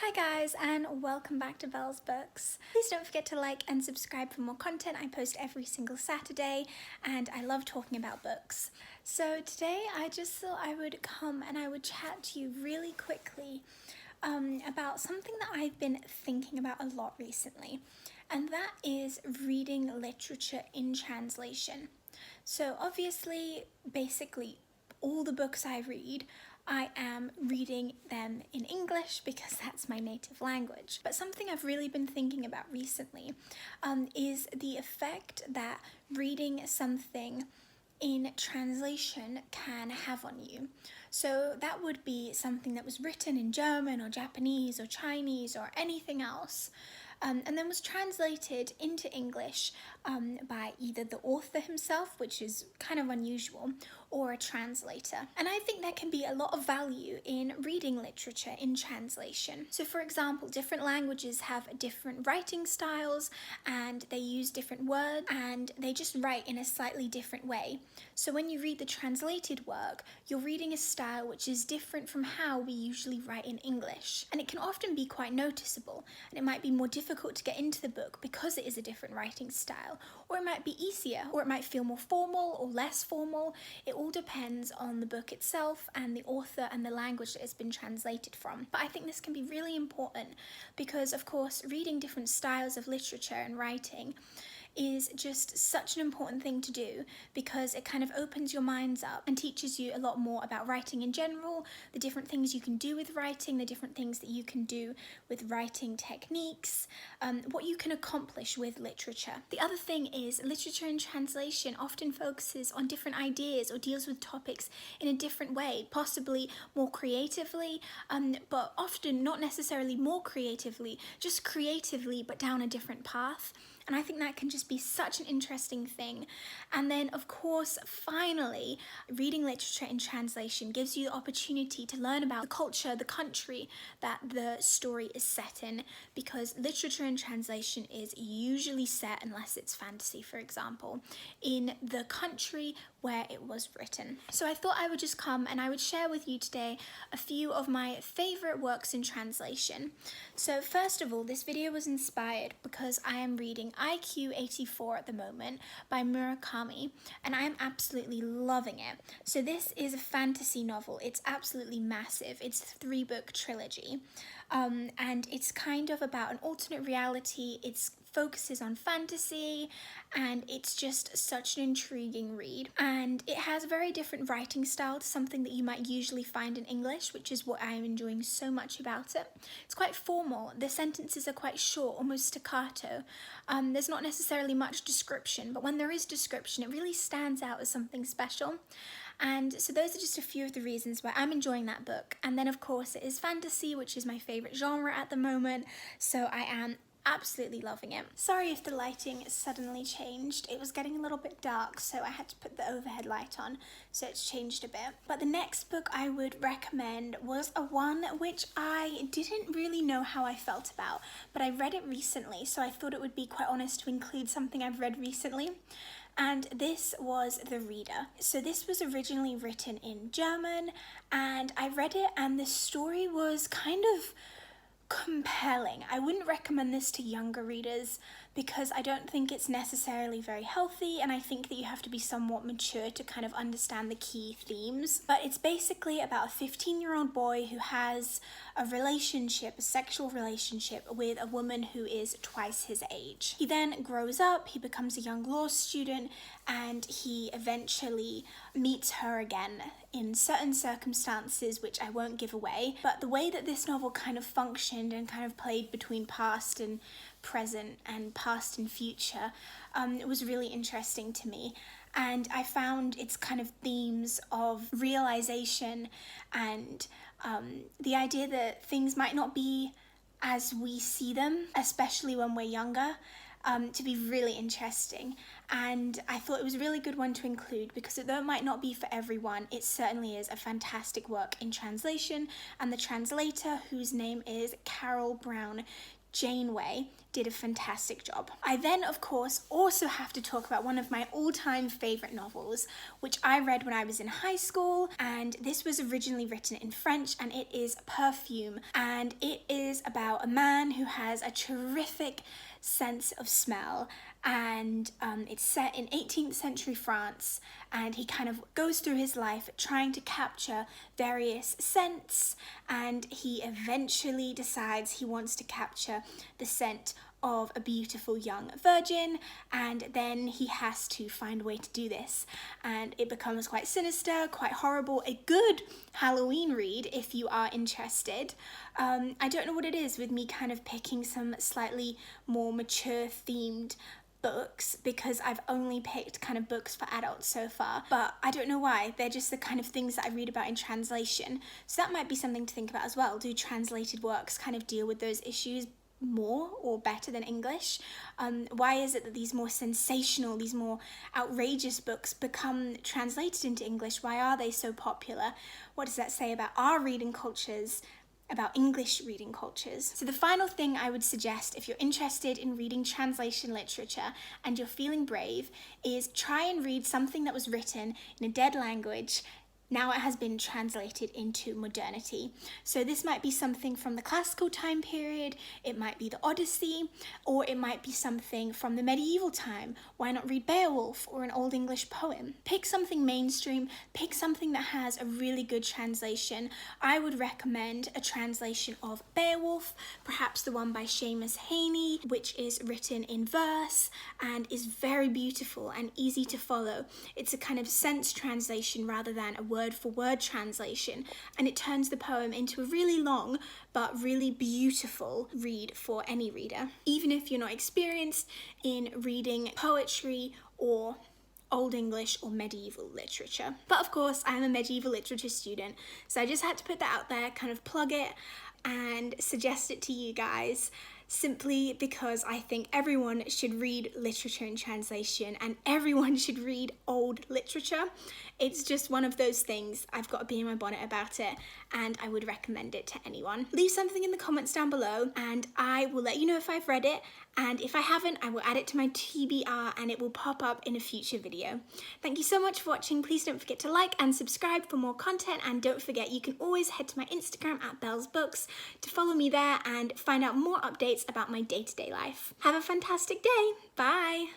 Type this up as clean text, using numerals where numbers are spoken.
Hi guys, and welcome back to Belle's Books. Please don't forget to like and subscribe for more content. I post every single Saturday and I love talking about books. So today I just thought I would come and I would chat to you really quickly about something that I've been thinking about a lot recently, and that is reading literature in translation. So obviously, basically, all the books I read, I am reading them in English because that's my native language. But something I've really been thinking about recently is the effect that reading something in translation can have on you. So that would be something that was written in German or Japanese or Chinese or anything else. And then was translated into English by either the author himself, which is kind of unusual, or a translator. And I think there can be a lot of value in reading literature in translation. So for example, different languages have different writing styles and they use different words and they just write in a slightly different way. So when you read the translated work, you're reading a style which is different from how we usually write in English. And it can often be quite noticeable, and it might be more difficult to get into the book because it is a different writing style, or it might be easier, or it might feel more formal or less formal. It all depends on the book itself and the author and the language that it's been translated from. But I think this can be really important because, of course, reading different styles of literature and writing is just such an important thing to do because it kind of opens your minds up and teaches you a lot more about writing in general, the different things you can do with writing, the different things that you can do with writing techniques, what you can accomplish with literature. The other thing is literature in translation often focuses on different ideas or deals with topics in a different way, possibly more creatively, but often not necessarily more creatively, just creatively but down a different path. And I think that can just be such an interesting thing. And then, of course, finally, reading literature in translation gives you the opportunity to learn about the culture, the country that the story is set in, because literature in translation is usually set, unless it's fantasy, for example, in the country where it was written. So I thought I would just come and I would share with you today a few of my favorite works in translation. So first of all, this video was inspired because I am reading IQ 84 at the moment by Murakami, and I am absolutely loving it. So this is a fantasy novel. It's absolutely massive. It's a 3-book trilogy, and it's kind of about an alternate reality. It focuses on fantasy, and it's just such an intriguing read. And it has a very different writing style to something that you might usually find in English, which is what I am enjoying so much about it. It's quite formal. The sentences are quite short, almost staccato. There's not necessarily much description, but when there is description, it really stands out as something special. And so those are just a few of the reasons why I'm enjoying that book. And then of course it is fantasy, which is my favourite genre at the moment, so I am absolutely loving it. Sorry if the lighting suddenly changed. It was getting a little bit dark, so I had to put the overhead light on, so it's changed a bit. But the next book I would recommend was a one which I didn't really know how I felt about, but I read it recently, so I thought it would be quite honest to include something I've read recently. And this was The Reader. So this was originally written in German, and I read it and the story was kind of compelling. I wouldn't recommend this to younger readers because I don't think it's necessarily very healthy, and I think that you have to be somewhat mature to kind of understand the key themes. But it's basically about a 15-year-old boy who has a relationship, a sexual relationship with a woman who is twice his age. He then grows up, he becomes a young law student, and he eventually meets her again in certain circumstances which I won't give away. But the way that this novel kind of functioned and kind of played between past and present and past and future, it was really interesting to me. And I found its kind of themes of realization and the idea that things might not be as we see them, especially when we're younger, to be really interesting. And I thought it was a really good one to include because though it might not be for everyone, it certainly is a fantastic work in translation. And the translator, whose name is Carol Brown Janeway did a fantastic job. I then, of course, also have to talk about one of my all-time favorite novels, which I read when I was in high school, and this was originally written in French, and it is Perfume, and it is about a man who has a terrific sense of smell, and it's set in 18th century France, and he kind of goes through his life trying to capture various scents, and he eventually decides he wants to capture the scent of a beautiful young virgin, and then he has to find a way to do this, and it becomes quite sinister, quite horrible. A good Halloween read if you are interested. I don't know what it is with me kind of picking some slightly more mature themed books, because I've only picked kind of books for adults so far, but I don't know why. They're just the kind of things that I read about in translation, so that might be something to think about as well. Do translated works kind of deal with those issues more or better than English? Why is it that these more sensational, these more outrageous books become translated into English? Why are they so popular? What does that say about our reading cultures, about English reading cultures? So the final thing I would suggest if you're interested in reading translation literature and you're feeling brave is try and read something that was written in a dead language. Now it has been translated into modernity. So this might be something from the classical time period, it might be the Odyssey, or it might be something from the medieval time. Why not read Beowulf or an Old English poem? Pick something mainstream, pick something that has a really good translation. I would recommend a translation of Beowulf, perhaps the one by Seamus Heaney, which is written in verse and is very beautiful and easy to follow. It's a kind of sense translation rather than a word-for-word translation, and it turns the poem into a really long but really beautiful read for any reader, even if you're not experienced in reading poetry or Old English or medieval literature. But of course, I'm a medieval literature student, so I just had to put that out there, kind of plug it and suggest it to you guys, simply because I think everyone should read literature in translation and everyone should read old literature. It's just one of those things. I've got a bee in my bonnet about it, and I would recommend it to anyone. Leave something in the comments down below and I will let you know if I've read it, and if I haven't, I will add it to my TBR and it will pop up in a future video. Thank you so much for watching. Please don't forget to like and subscribe for more content, and don't forget you can always head to my Instagram at Bells Books to follow me there and find out more updates about my day-to-day life. Have a fantastic day. Bye.